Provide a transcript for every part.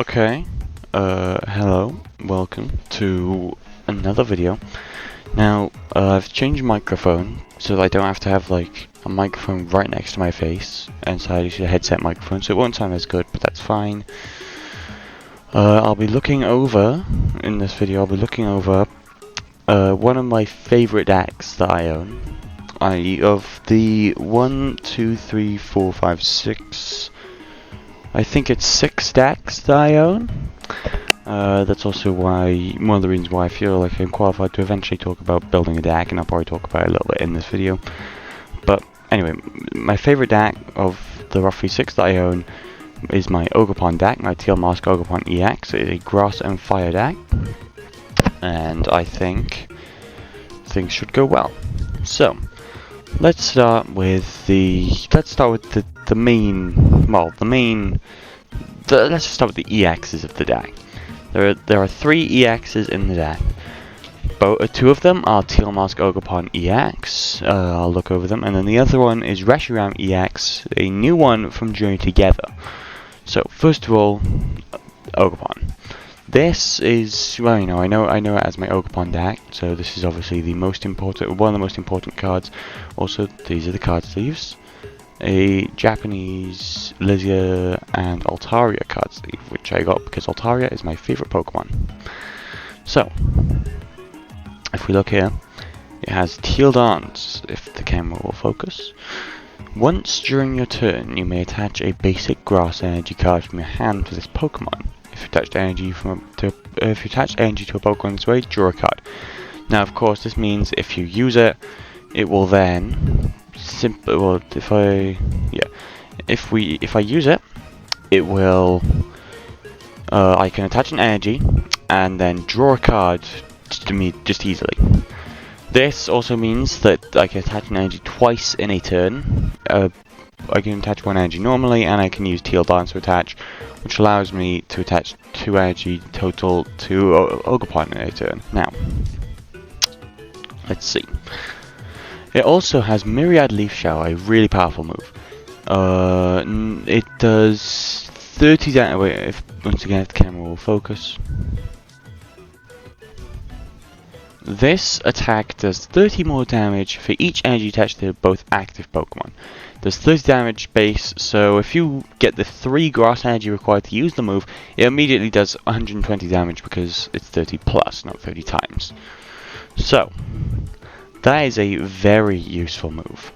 Okay, hello, welcome to another video. Now, I've changed microphone so that I don't have to have like a microphone right next to my face, and so I use a headset microphone, so it won't sound as good, but that's fine. I'll be looking over, in this video, one of my favorite decks that I own. Of the 1, 2, 3, 4, 5, 6... I think it's 6 decks that I own. That's also one of the reasons why I feel like I'm qualified to eventually talk about building a deck, and I'll probably talk about it a little bit in this video. But anyway, my favorite deck of the roughly 6 that I own is my Ogerpon deck, my Teal Mask Ogerpon EX. It's a grass and fire deck, and I think things should go well. So let's start with the main. Let's just start with the EXs of the deck. There are 3 EXs in the deck. Two of them are Teal Mask Ogerpon EX. I'll look over them, and then the other one is Reshiram EX, a new one from Journey Together. So first of all, Ogerpon. This is, well, I know it as my Ogerpon deck, so this is obviously one of the most important cards. Also, these are the card sleeves. A Japanese Lysia and Altaria card sleeve, which I got because Altaria is my favorite Pokemon. So, if we look here, it has Teal Dance, if the camera will focus. Once during your turn, you may attach a basic grass energy card from your hand to this Pokemon. If you attach energy to a Pokemon this way, draw a card. Now, of course, this means if you use it, it will then if I use it, it will. I can attach an energy and then draw a card just easily. This also means that I can attach an energy twice in a turn. I can attach one energy normally, and I can use Teal Dance to attach, which allows me to attach 2 energy total to Ogerpon in a turn. Now, let's see. It also has Myriad Leaf Shower, a really powerful move. It does 30 damage. Wait, once again, if the camera will focus. This attack does 30 more damage for each energy attached to both active Pokemon. Does 30 damage base, so if you get the 3 grass energy required to use the move, it immediately does 120 damage because it's 30 plus, not 30 times. So, that is a very useful move.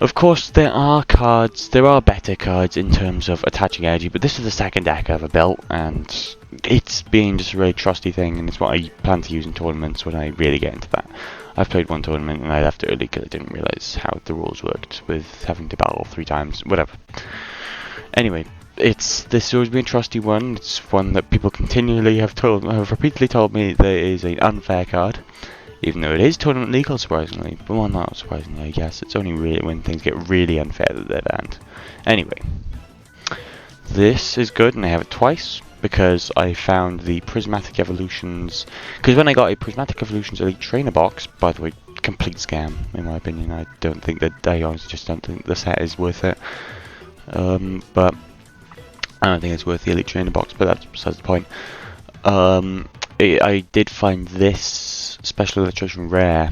Of course, there are better cards in terms of attaching energy, but this is the second deck I ever built, and it's been just a really trusty thing, and it's what I plan to use in tournaments when I really get into that. I've played one tournament and I left early because I didn't realise how the rules worked with having to battle 3 times, whatever. Anyway, this has always been a trusty one. It's one that people continually have repeatedly told me that it is an unfair card. Even though it is tournament legal, surprisingly. But well, not surprisingly, I guess. It's only really when things get really unfair that they're banned. Anyway. This is good, and I have it twice, because I found the Prismatic Evolutions... Because when I got a Prismatic Evolutions Elite Trainer box, by the way, complete scam, in my opinion. I honestly just don't think the set is worth it. But I don't think it's worth the Elite Trainer box, but that's besides the point. I did find this Special Illustration Rare,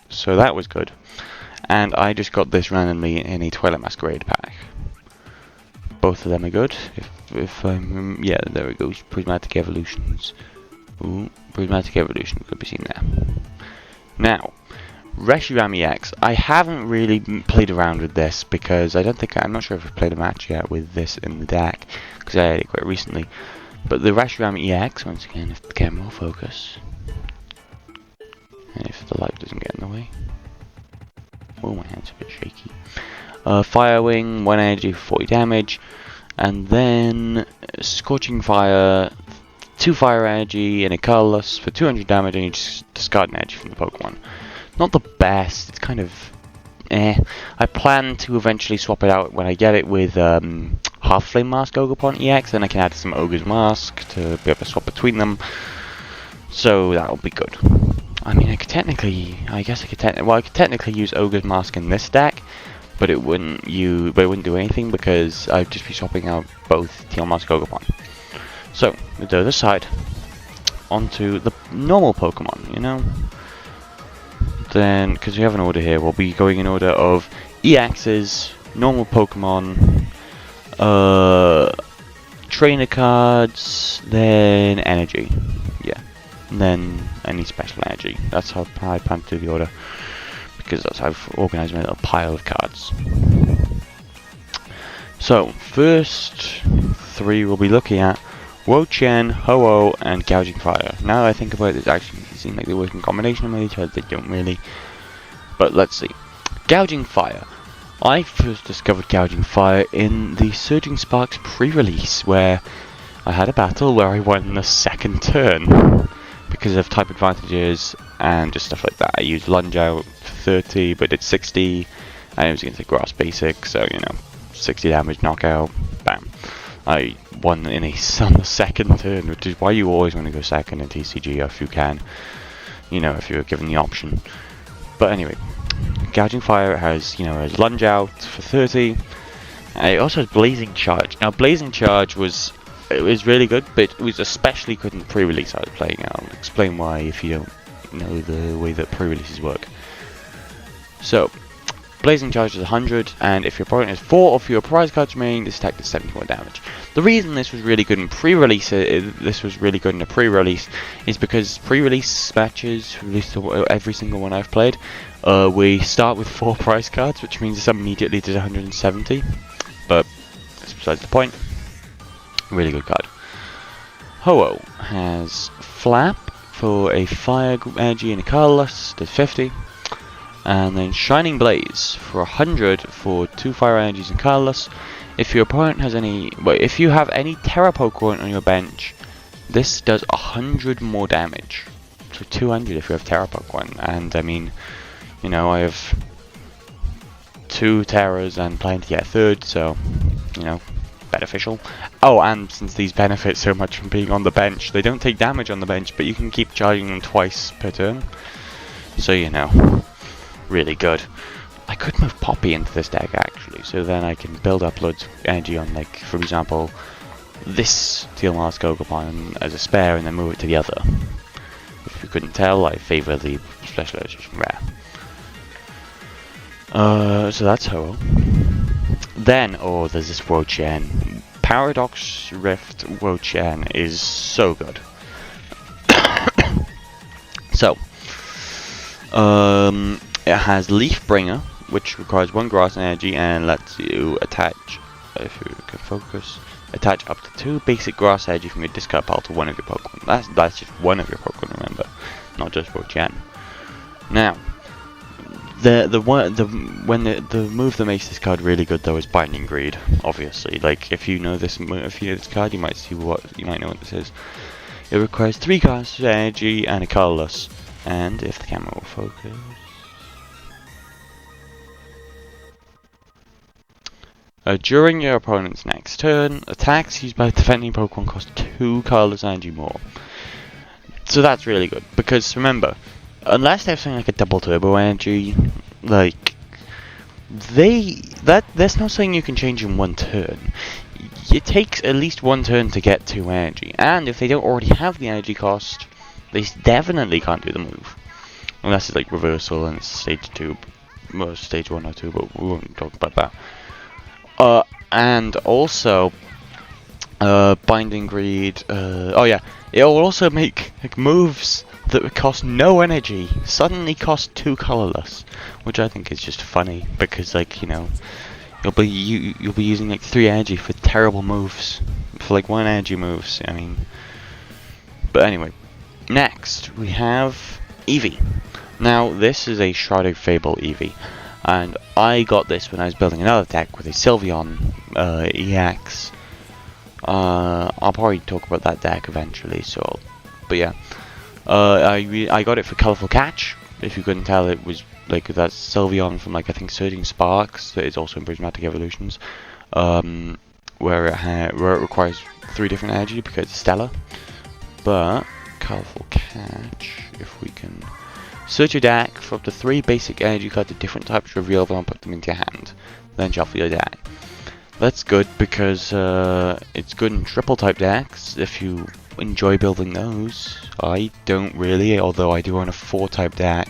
so that was good. And I just got this randomly in a Twilight Masquerade pack. Both of them are good. Yeah, there it goes. Prismatic Evolutions. Ooh, Prismatic Evolution could be seen there. Now, Reshiram EX. I haven't really played around with this because I'm not sure if I've played a match yet with this in the deck because I had it quite recently. But the Reshiram EX, once again, if the camera will focus, and if the light doesn't get in the way. Oh, my hand's a bit shaky. Fire Wing, 1 energy for 40 damage, and then Scorching Fire, 2 fire energy, and a Colorless for 200 damage, and you just discard an energy from the Pokemon. Not the best, it's kind of I plan to eventually swap it out when I get it with Half Flame Mask Ogerpon EX, then I can add some Ogre's Mask to be able to swap between them. So that'll be good. I mean, I could technically use Ogre's Mask in this deck, but it wouldn't do anything because I'd just be swapping out both Teal Mask Ogerpon. So with the other side, onto the normal Pokemon, you know. Then, because we have an order here, we'll be going in order of EXs, normal Pokemon, trainer cards, then energy, yeah, and then any special energy. That's how I plan to do the order, because that's how I've organised my little pile of cards. So, first three we'll be looking at Wo-Chien, Ho-Oh, and Gouging Fire. Now that I think about it, actually seem like they work in combination with each other. They don't really. But let's see. Gouging Fire. I first discovered Gouging Fire in the Surging Sparks pre-release, where I had a battle where I won the second turn because of type advantages and just stuff like that. I used Lunge Out for 30, but did 60, and it was against a Grass Basic, so you know, 60 damage, knockout, bam. I won on the second turn, which is why you always want to go second in TCG if you can, you know, if you're given the option. But anyway, Gouging Fire has, you know, has Lunge Out for 30, and it also has Blazing Charge. Now, Blazing Charge was really good, but it was especially good in the pre-release I was playing. I'll explain why if you don't know the way that pre-releases work. So, Blazing Charge is 100, and if your opponent has 4 of your prize cards remaining, this attack does 71 damage. The reason this was really good in pre-release, is because pre-release matches, at least every single one I've played, we start with 4 prize cards, which means this immediately does 170. But that's besides the point. Really good card. Ho-Oh has Flap for a Fire Energy and a Colorless, does 50. And then Shining Blaze for 100 for 2 Fire Energies and Colorless. If your opponent has if you have any Terra Pokemon on your bench, this does 100 more damage. So 200 if you have Terra Pokemon. And I mean, you know, I have 2 Terras and plan to get a third, so, you know, beneficial. Oh, and since these benefit so much from being on the bench, they don't take damage on the bench, but you can keep charging them twice per turn. So, you know, really good. I could move Poppy into this deck actually, so then I can build up loads of energy on, like, for example, this Teal Mask Ogerpon as a spare and then move it to the other. If you couldn't tell, I favour the Special Edition Rare. So that's Ho-Oh. Then, there's this Wo-Chien. Paradox Rift Wo-Chien is so good. So, it has Leaf Bringer, which requires 1 grass energy and lets you attach, if you can focus, attach up to 2 basic grass energy from your discard pile to one of your Pokemon. That's just one of your Pokemon, remember, not just Wo-Chien. Now, the move that makes this card really good though is Binding Greed. Obviously, like if you know this card, you might know what this is. It requires 3 grass energy and a colorless. And if the camera will focus. During your opponent's next turn, attacks used by defending Pokemon cost 2 colorless energy more. So that's really good, because remember, unless they have something like a double turbo energy, like that's not something you can change in 1 turn. It takes at least 1 turn to get 2 energy, and if they don't already have the energy cost, they definitely can't do the move. Unless it's like reversal and it's stage 2, well, stage 1 or 2, but we won't talk about that. And also, Binding Greed, oh yeah, it will also make like, moves that cost no energy suddenly cost 2 colorless, which I think is just funny, because like, you know, you'll be using like 3 energy for terrible moves, for like 1 energy moves, I mean. But anyway, next we have Eevee. Now this is a Shrouded Fable Eevee, and I got this when I was building another deck with a Sylveon EX. I'll probably talk about that deck eventually, so, but yeah. I got it for Colourful Catch. If you couldn't tell, it was like that Sylveon from like I think Surging Sparks that is also in Prismatic Evolutions, where it requires 3 different energy because it's Stellar. But Colourful Catch, if we can Search your deck for up to 3 basic energy cards of different types, reveal them and put them into your hand. Then shuffle your deck. That's good because it's good in triple type decks if you enjoy building those. I don't really, although I do own a 4 type deck.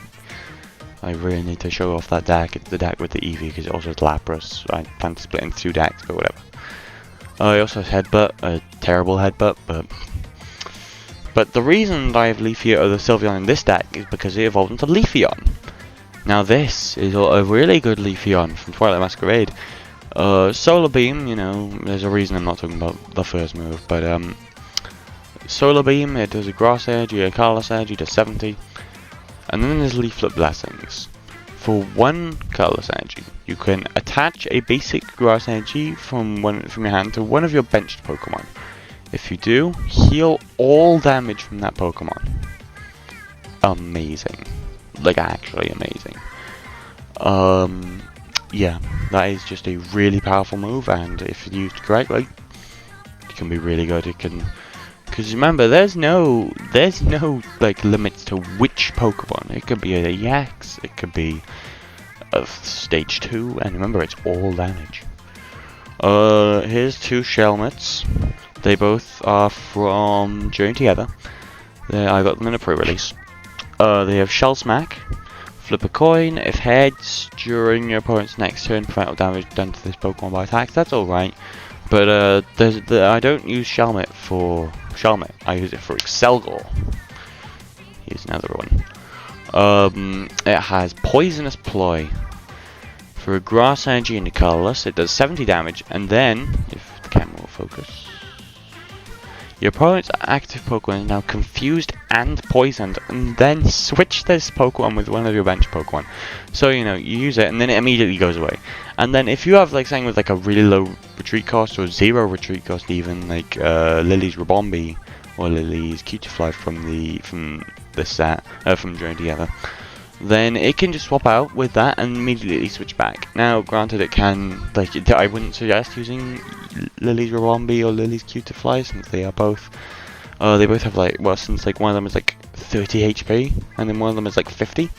I really need to show off that deck. It's the deck with the Eevee because it also has Lapras. I plan to split into 2 decks, but whatever. I also have Headbutt, a terrible Headbutt, but the reason I have Leafeon or the Sylveon in this deck is because it evolved into Leafeon. Now this is a really good Leafeon from Twilight Masquerade. Solar Beam, you know, there's a reason I'm not talking about the first move, but Solar Beam, it does a Grass Energy, a Colorless Energy, does 70. And then there's Leaflet Blessings. For 1 Colorless Energy, you can attach a basic Grass Energy from your hand to one of your benched Pokemon. If you do, heal all damage from that Pokemon. Amazing. Like, actually amazing. Yeah, that is just a really powerful move, and if used correctly, it can be really good. It can... Because remember, there's no like limits to which Pokemon. It could be a EX, it could be a stage 2, and remember, it's all damage. Here's 2 Shelmets. They both are from Journey Together. I got them in a pre-release. They have Shell Smack. Flip a coin. If heads during your opponent's next turn, prevent all damage done to this Pokemon by attacks. That's alright. But I don't use Shelmet for Shelmet. I use it for Excelgor. Here's another one. It has Poisonous Ploy. For a Grass Energy and a Colorless, it does 70 damage, and then, if the camera will focus, your opponent's active Pokemon is now confused and poisoned, and then switch this Pokemon with one of your bench Pokemon. So, you know, you use it, and then it immediately goes away. And then if you have, like, something with, like, a really low retreat cost, or 0 retreat cost even, like, Lily's Rabombi, or Lily's Cutiefly from this set, from Journey Together, then it can just swap out with that and immediately switch back. Now, granted, it can, like, I wouldn't suggest using Lily's Rabombi or Lily's Cutiefly, since they are both, they both have, like, well, since, like, one of them is, like, 30 HP, and then one of them is, like, 50.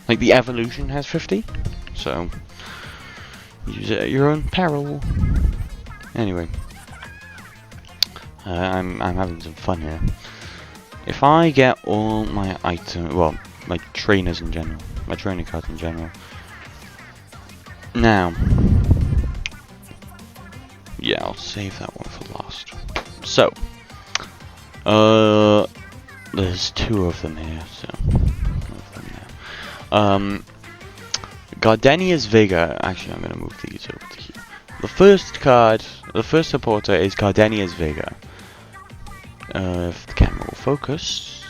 Like, the evolution has 50, so use it at your own peril. Anyway, I'm having some fun here. If I get all my items, well, my trainers in general, my training cards in general. Now, yeah, I'll save that one for last. So, there's 2 of them here, so, Gardenia's Vigor. Actually, I'm going to move these over to here. The first supporter is Gardenia's Vigor. If the camera will focus.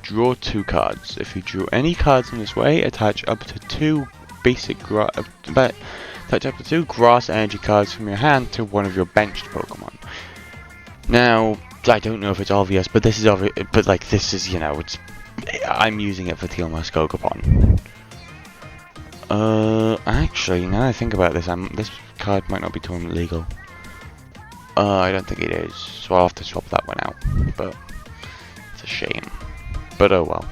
Draw 2 cards. If you drew any cards in this way, attach up to 2 grass energy cards from your hand to one of your benched Pokemon. Now, I don't know if it's obvious, but this is obvious. But like, this is, you know, I'm using it for Teal Ogerpon. Actually, now that I think about this, this card might not be tournament legal. I don't think it is, so I'll have to swap that one out. But it's a shame. But oh well.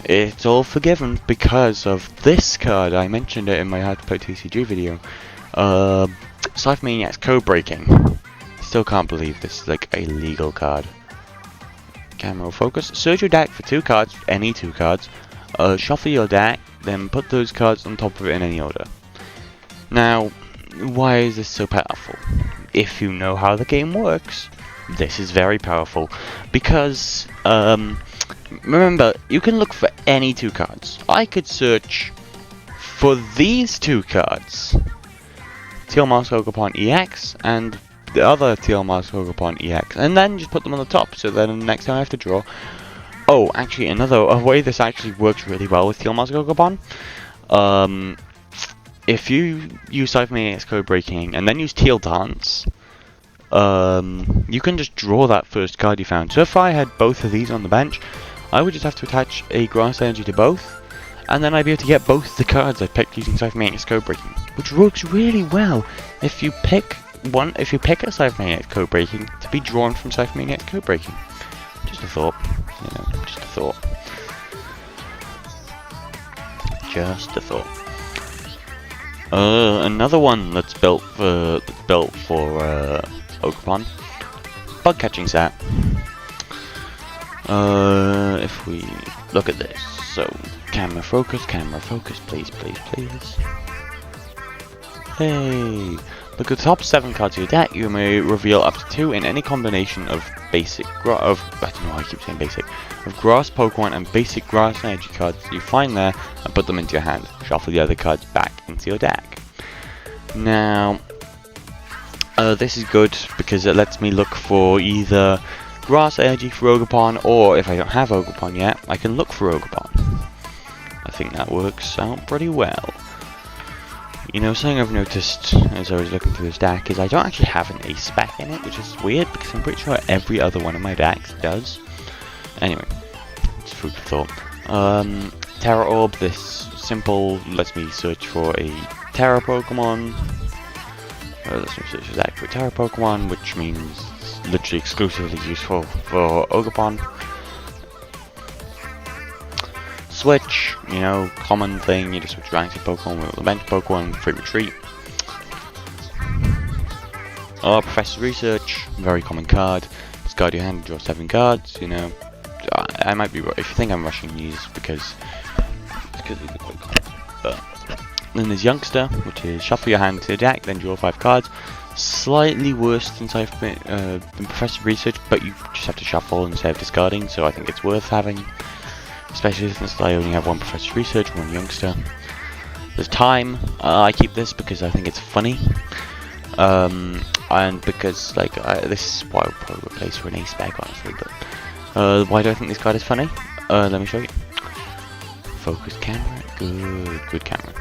It's all forgiven because of this card. I mentioned it in my How to Play TCG video. Scythe Maniac's Code Breaking. Still can't believe this is like a legal card. Camera focus. Search your deck for 2 cards, any 2 cards. Shuffle your deck, then put those cards on top of it in any order. Now, why is this so powerful? If you know how the game works, this is very powerful. Because, remember, you can look for any 2 cards. I could search for these 2 cards. Teal Ogerpon EX and the other Teal Ogerpon EX. And then just put them on the top, so then next time I have to draw. Oh, actually, a way this actually works really well with Teal Ogerpon. If you use Scythe Maniac's Code Breaking and then use Teal Dance, you can just draw that first card you found. So if I had both of these on the bench, I would just have to attach a Grass Energy to both, and then I'd be able to get both the cards I picked using Scythe Maniac's Code Breaking, which works really well if you pick if you pick a Cypher code breaking, to be drawn from Cypher code breaking. Just a thought, just a thought. Just a thought. Another one that's built for Ogerpon, bug catching set. If we look at this, so camera focus, please, please, please. Hey, look at the top 7 cards of your deck. You may reveal up to 2 in any combination of basic I don't know why I keep saying basic, of grass Pokemon and basic grass energy cards you find there, and put them into your hand. Shuffle the other cards back into your deck. Now, this is good because it lets me look for either grass energy for Ogerpon, or if I don't have Ogerpon yet, I can look for Ogerpon. I think that works out pretty well. You know, something I've noticed as I was looking through this deck is I don't actually have an ace spec in it, which is weird because I'm pretty sure every other one of my decks does. Anyway, it's food for thought. Terra Orb, this simple lets me search for a Terra Pokemon. Lets me search the deck for a Terra Pokemon, which means it's literally exclusively useful for Ogerpon. Switch, you know, common thing, you just switch your active Pokemon with a bench Pokemon, free retreat. Professor Research, very common card. Discard your hand and draw 7 cards, you know. I might be, if you think I'm rushing these because these are quite common. But then there's Youngster, which is shuffle your hand to your deck, then draw 5 cards. Slightly worse than Professor Research, but you just have to shuffle instead of discarding, so I think it's worth having. Especially since I only have 1 Professor Research, 1 Youngster. There's Time. I keep this because I think it's funny. And because, like, this is what I would probably replace for an ace bag, honestly. But why do I think this card is funny? Let me show you. Focus camera. Good camera.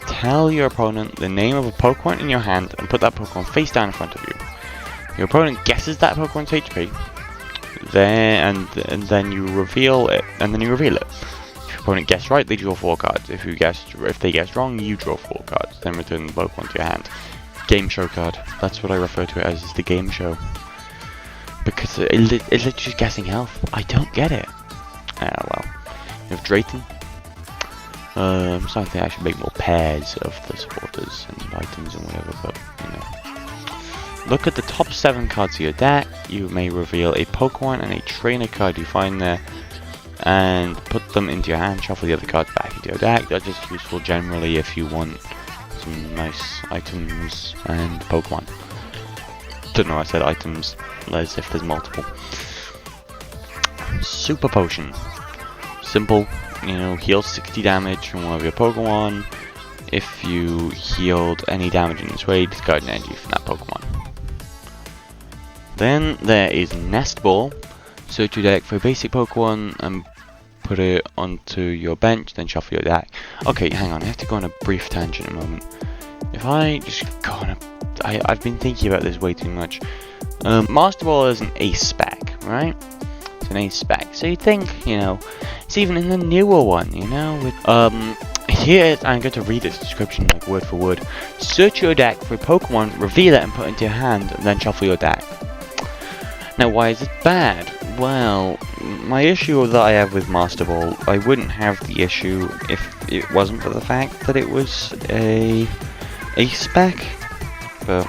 Tell your opponent the name of a Pokemon in your hand and put that Pokemon face down in front of you. Your opponent guesses that Pokemon's HP. And then you reveal it, If your opponent guessed right, they draw 4 cards. If they guessed wrong, you draw 4 cards. Then return the Pokemon to your hand. Game show card. That's what I refer to it as, is the game show. Because it's literally just guessing health. I don't get it. Well. You have Drayton. So I think I should make more pairs of the supporters and items and whatever, but you know. Look at the top 7 cards of your deck. You may reveal a Pokemon and a trainer card you find there and put them into your hand, shuffle the other cards back into your deck. That's just useful generally if you want some nice items and Pokemon. Don't know why I said items, as if there's multiple. Super Potion. Simple, you know, heal 60 damage from one of your Pokemon. If you healed any damage in this way, discard an energy from that Pokemon. Then there is Nest Ball. Search your deck for a basic Pokemon and put it onto your bench, then shuffle your deck. Okay, hang on, I have to go on a brief tangent a moment. If I just go on I've been thinking about this way too much. Master Ball is an ace spec, right? It's an ace spec. So you think, you know, it's even in the newer one, you know, with here I'm going to read its description like word for word. Search your deck for a Pokemon, reveal it and put it into your hand, and then shuffle your deck. Now, why is it bad? Well, my issue that I have with Master Ball, I wouldn't have the issue if it wasn't for the fact that it was a spec. But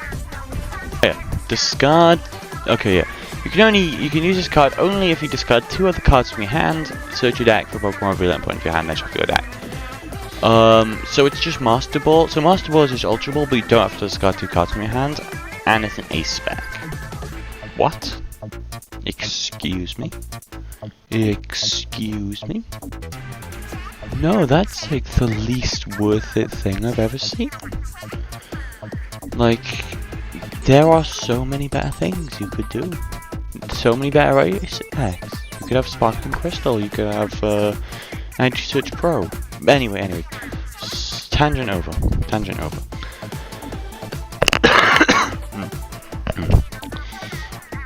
yeah, discard. Okay, yeah. You can use this card only if you discard 2 other cards from your hand. Search your deck for Pokemon, reveal it and put it into your hand, then shuffle your deck. So it's just Master Ball. So Master Ball is just Ultra Ball, but you don't have to discard 2 cards from your hand, and it's an ace spec. What? Excuse me? Excuse me? No, that's like the least worth it thing I've ever seen. Like, there are so many better things you could do. So many better ace packs. You could have Sparkling Crystal, you could have Energy Search Pro. Anyway. Tangent over.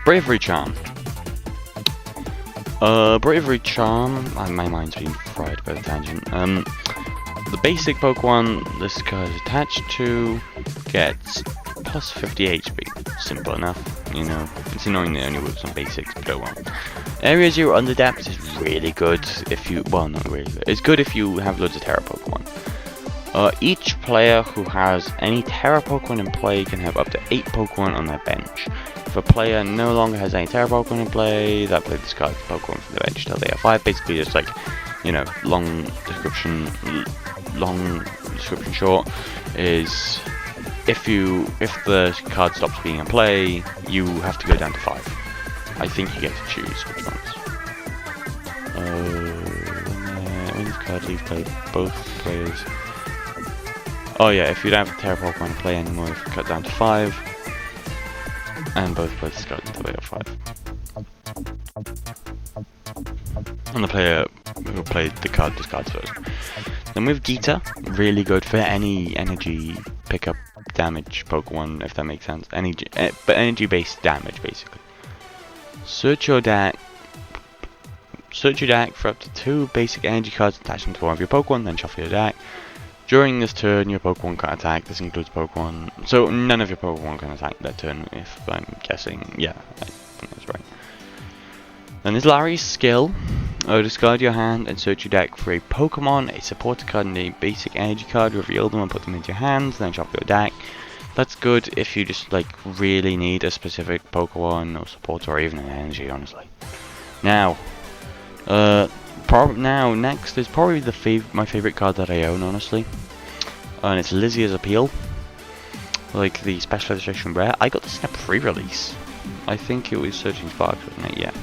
Bravery Charm. Bravery Charm. My mind's been fried by the tangent. The basic Pokemon this card is attached to gets plus 50 HP. Simple enough, you know. It's annoying that it only works on basics, but oh well. Area 0 under depth is really good if you, well, not really good. It's good if you have loads of Terra Pokemon. Each player who has any Terra Pokemon in play can have up to 8 Pokemon on their bench. If a player no longer has any Terra Pokemon in play, that player discards the Pokemon from the bench till they have 5. Basically, just like, you know, long description short is if the card stops being in play, you have to go down to 5. I think you get to choose which ones. When this card leaves play, both players. Oh yeah, if you don't have a Terra Pokemon in play anymore, if you cut down to 5, and both players discard until they have 5. And the player who played the card discards first. Then we have Gita, really good for any energy pickup damage Pokemon, if that makes sense. But energy-based damage, basically. Search your deck for up to 2 basic energy cards attached to one of your Pokemon, then shuffle your deck. During this turn, your Pokemon can attack. This includes Pokemon. So none of your Pokemon can attack that turn, if I'm guessing. Yeah, I think that's right. Then there's Larry's skill. Discard your hand and search your deck for a Pokemon, a supporter card, and a basic energy card. Reveal them and put them into your hands, then shuffle your deck. That's good if you just like really need a specific Pokemon or supporter or even an energy, honestly. Now, next is probably my favorite card that I own, honestly, and it's Lizia's Appeal, like the special edition rare. I got this in a pre-release. I think it was Searching Sparks, wasn't it? Yeah.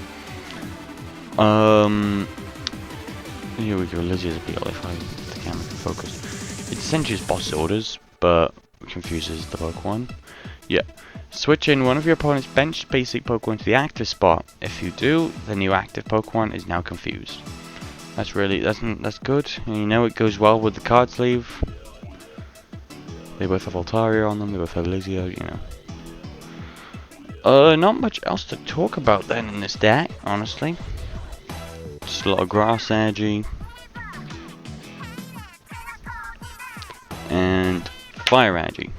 Here we go. Lizia's Appeal. If the camera can focus, it's essentially just boss orders, but confuses the Pokemon. Yeah. Switch in one of your opponent's bench basic Pokemon to the active spot. If you do, the new active Pokemon is now confused. That's good. And you know it goes well with the card sleeve. They both have Altaria on them. They both have Lizio. You know. Not much else to talk about then in this deck, honestly. Just a lot of grass energy and fire energy.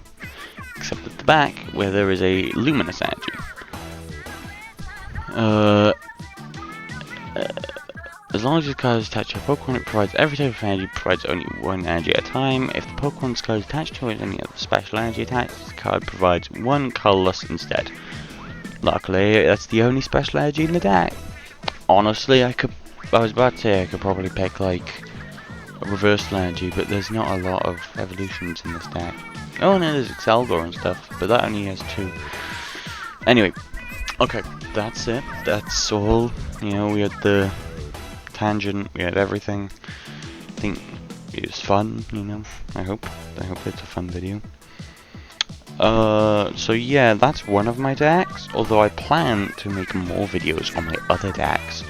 Except at the back, where there is a luminous energy. As long as your card is attached to a Pokemon, it provides every type of energy, provides only 1 energy at a time. If the Pokemon's card is attached to it, any other special energy attached, the card provides 1 colorless instead. Luckily, that's the only special energy in the deck. Honestly, I was about to say I could probably pick like a reversal energy, but there's not a lot of evolutions in this deck. Oh, no, there's Excelgor and stuff, but that only has 2. Anyway, okay, that's it. That's all. You know, we had the tangent, we had everything. I think it was fun, you know. I hope it's a fun video. So yeah, that's one of my decks, although I plan to make more videos on my other decks,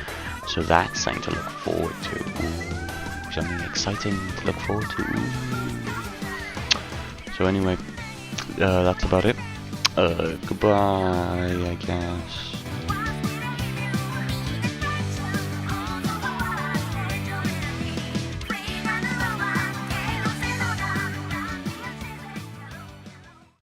so that's something to look forward to. Ooh, something exciting to look forward to. Ooh. So anyway, that's about it. Goodbye, I guess.